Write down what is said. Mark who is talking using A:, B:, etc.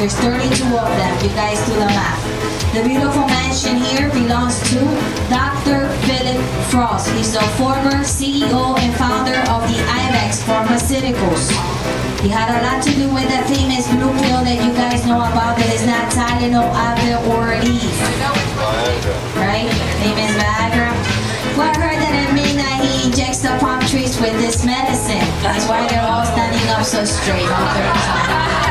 A: There's 32 of them. You guys do the math. The beautiful mansion here belongs to Dr. Philip Frost. He's the former CEO and founder of the Ibex Pharmaceuticals. He had a lot to do with that famous blue pill that you guys know about that is not Tylenol, Advil, or Leaf. Right? Famous Viagra. Well, I heard that at midnight he injects the palm trees with this medicine. That's why they're all standing up so straight all the time.